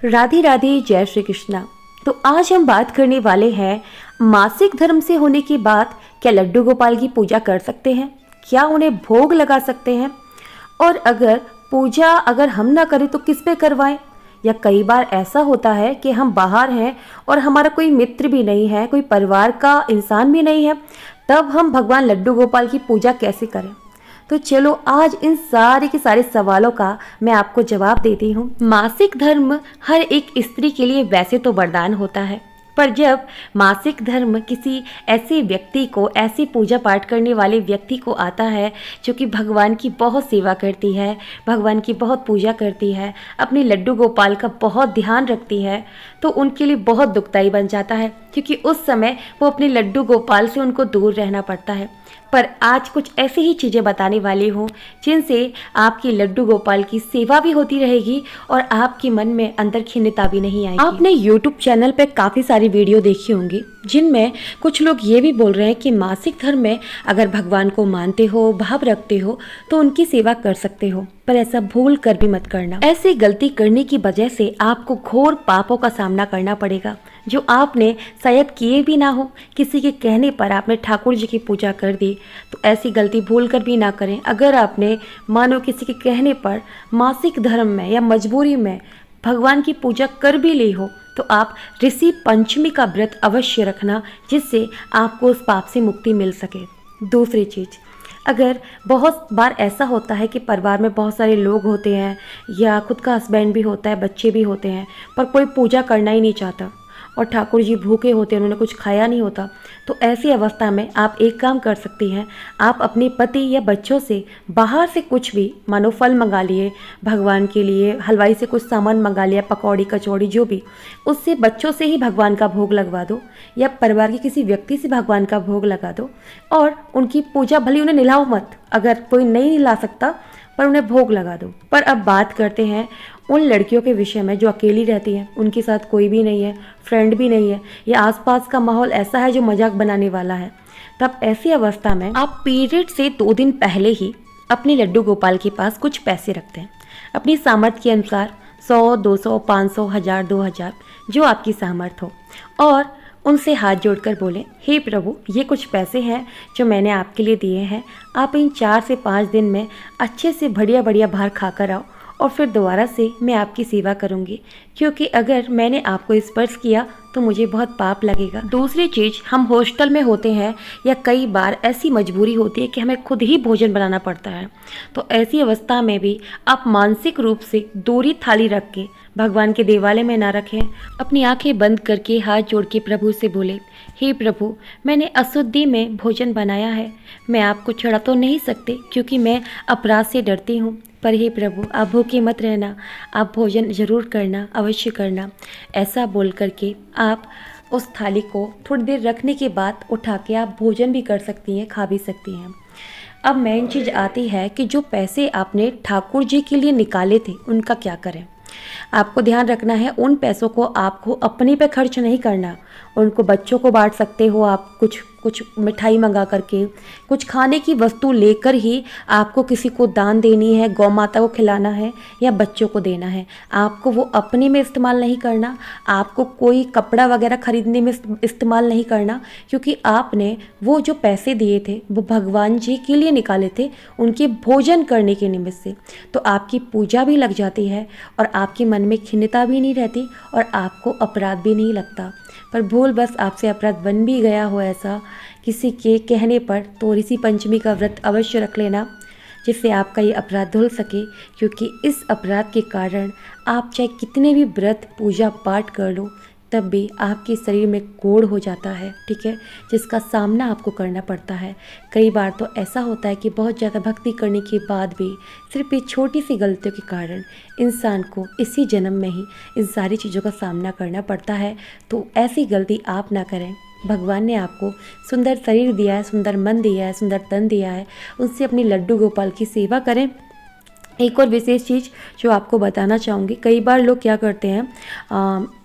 राधे राधे, जय श्री कृष्णा। तो आज हम बात करने वाले हैं मासिक धर्म से होने के बाद क्या लड्डू गोपाल की पूजा कर सकते हैं, क्या उन्हें भोग लगा सकते हैं, और अगर पूजा हम ना करें तो किस पे करवाएं। या कई बार ऐसा होता है कि हम बाहर हैं और हमारा कोई मित्र भी नहीं है, कोई परिवार का इंसान भी नहीं है, तब हम भगवान लड्डू गोपाल की पूजा कैसे करें। तो चलो आज इन सारे के सारे सवालों का मैं आपको जवाब देती हूँ। मासिक धर्म हर एक स्त्री के लिए वैसे तो वरदान होता है, पर जब मासिक धर्म किसी ऐसे व्यक्ति को, ऐसी पूजा पाठ करने वाले व्यक्ति को आता है जो कि भगवान की बहुत सेवा करती है, भगवान की बहुत पूजा करती है, अपने लड्डू गोपाल का बहुत ध्यान रखती है, तो उनके लिए बहुत दुखदाई बन जाता है, क्योंकि उस समय वो अपने लड्डू गोपाल से उनको दूर रहना पड़ता है। पर आज कुछ ऐसी ही चीज़ें बताने वाली हूँ जिनसे आपकी लड्डू गोपाल की सेवा भी होती रहेगी और आपके मन में अंदर खिन्नता भी नहीं आएगी। आपने YouTube चैनल पे काफ़ी सारी वीडियो देखी होंगी जिनमें कुछ लोग ये भी बोल रहे हैं कि मासिक धर्म में अगर भगवान को मानते हो, भाव रखते हो, तो उनकी सेवा कर सकते हो, पर ऐसा भूल कर भी मत करना। ऐसी गलती करने की वजह से आपको घोर पापों का सामना करना पड़ेगा जो आपने शायद किए भी ना हो। किसी के कहने पर आपने ठाकुर जी की पूजा कर दी, तो ऐसी गलती भूल कर भी ना करें। अगर आपने मानो किसी के कहने पर मासिक धर्म में या मजबूरी में भगवान की पूजा कर भी ली हो, तो आप ऋषि पंचमी का व्रत अवश्य रखना, जिससे आपको उस पाप से मुक्ति मिल सके। दूसरी चीज़, अगर बहुत बार ऐसा होता है कि परिवार में बहुत सारे लोग होते हैं या खुद का हस्बैंड भी होता है, बच्चे भी होते हैं, पर कोई पूजा करना ही नहीं चाहता और ठाकुर जी भूखे होते हैं, उन्होंने कुछ खाया नहीं होता, तो ऐसी अवस्था में आप एक काम कर सकती हैं। आप अपने पति या बच्चों से बाहर से कुछ भी, मानो फल मंगा लिए भगवान के लिए, हलवाई से कुछ सामान मंगा लिया, पकौड़ी कचौड़ी जो भी, उससे बच्चों से ही भगवान का भोग लगवा दो या परिवार के किसी व्यक्ति से भगवान का भोग लगा दो और उनकी पूजा, भले उन्हें निलाओ मत, अगर कोई नहीं निला सकता, पर उन्हें भोग लगा दो। पर अब बात करते हैं उन लड़कियों के विषय में जो अकेली रहती हैं, उनके साथ कोई भी नहीं है, फ्रेंड भी नहीं है, या आसपास का माहौल ऐसा है जो मजाक बनाने वाला है। तब ऐसी अवस्था में आप पीरियड से 2 दिन पहले ही अपने लड्डू गोपाल के पास कुछ पैसे रखते हैं, अपनी सामर्थ्य के अनुसार 100, 200, 500, 1000, 2000, जो आपकी सामर्थ्य हो, और उनसे हाथ जोड़कर बोलें, हे प्रभु, ये कुछ पैसे हैं जो मैंने आपके लिए दिए हैं, आप इन 4 से 5 दिन में अच्छे से बढ़िया बढ़िया बाहर खाकर आओ और फिर दोबारा से मैं आपकी सेवा करूंगी, क्योंकि अगर मैंने आपको स्पर्श किया तो मुझे बहुत पाप लगेगा। दूसरी चीज़, हम हॉस्टल में होते हैं या कई बार ऐसी मजबूरी होती है कि हमें खुद ही भोजन बनाना पड़ता है, तो ऐसी अवस्था में भी आप मानसिक रूप से दूरी थाली रख के भगवान के देवालय में ना रखें। अपनी आंखें बंद करके हाथ जोड़ के प्रभु से बोले, हे प्रभु, मैंने अशुद्धि में भोजन बनाया है, मैं आपको छुड़ा तो नहीं सकते क्योंकि मैं अपराध से डरती हूँ, पर हे प्रभु, आप भूखे मत रहना, आप भोजन ज़रूर करना, अवश्य करना। ऐसा बोल करके आप उस थाली को थोड़ी देर रखने के बाद उठा के आप भोजन भी कर सकती हैं, खा भी सकती हैं। अब मेन चीज़ आती है कि जो पैसे आपने ठाकुर जी के लिए निकाले थे उनका क्या करें। आपको ध्यान रखना है, उन पैसों को आपको अपने पे खर्च नहीं करना, उनको बच्चों को बांट सकते हो आप, कुछ मिठाई मंगा करके, कुछ खाने की वस्तु लेकर ही आपको किसी को दान देनी है, गौ माता को खिलाना है या बच्चों को देना है। आपको वो अपने में इस्तेमाल नहीं करना, आपको कोई कपड़ा वगैरह खरीदने में इस्तेमाल नहीं करना, क्योंकि आपने वो जो पैसे दिए थे वो भगवान जी के लिए निकाले थे, उनके भोजन करने के निमित्त से। तो आपकी पूजा भी लग जाती है और आपके मन में खिन्नता भी नहीं रहती और आपको अपराध भी नहीं लगता। पर भूल बस आपसे अपराध बन भी गया हो ऐसा किसी के कहने पर, तो ऋषि पंचमी का व्रत अवश्य रख लेना, जिससे आपका ये अपराध धुल सके, क्योंकि इस अपराध के कारण आप चाहे कितने भी व्रत पूजा पाठ कर लो, तब भी आपके शरीर में कोढ़ हो जाता है, ठीक है, जिसका सामना आपको करना पड़ता है। कई बार तो ऐसा होता है कि बहुत ज़्यादा भक्ति करने के बाद भी सिर्फ ये छोटी सी गलतियों के कारण इंसान को इसी जन्म में ही इन सारी चीज़ों का सामना करना पड़ता है। तो ऐसी गलती आप ना करें। भगवान ने आपको सुंदर शरीर दिया है, सुंदर मन दिया है, सुंदर तन दिया है, उससे अपनी लड्डू गोपाल की सेवा करें। एक और विशेष चीज़ जो आपको बताना चाहूँगी, कई बार लोग क्या करते हैं,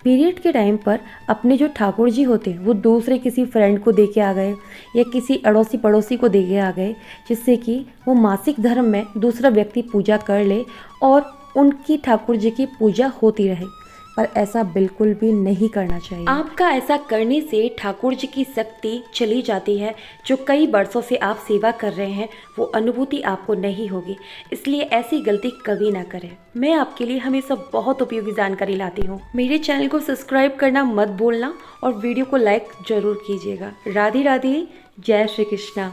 पीरियड के टाइम पर अपने जो ठाकुर जी होते हैं वो दूसरे किसी फ्रेंड को दे के आ गए या किसी अड़ोसी पड़ोसी को दे के आ गए, जिससे कि वो मासिक धर्म में दूसरा व्यक्ति पूजा कर ले और उनकी ठाकुर जी की पूजा होती रहे। पर ऐसा बिल्कुल भी नहीं करना चाहिए। आपका ऐसा करने से ठाकुर जी की शक्ति चली जाती है। जो कई वर्षों से आप सेवा कर रहे हैं वो अनुभूति आपको नहीं होगी, इसलिए ऐसी गलती कभी ना करें। मैं आपके लिए हमेशा बहुत उपयोगी जानकारी लाती हूँ। मेरे चैनल को सब्सक्राइब करना मत भूलना और वीडियो को लाइक जरूर कीजिएगा। राधे राधे, जय श्री कृष्णा।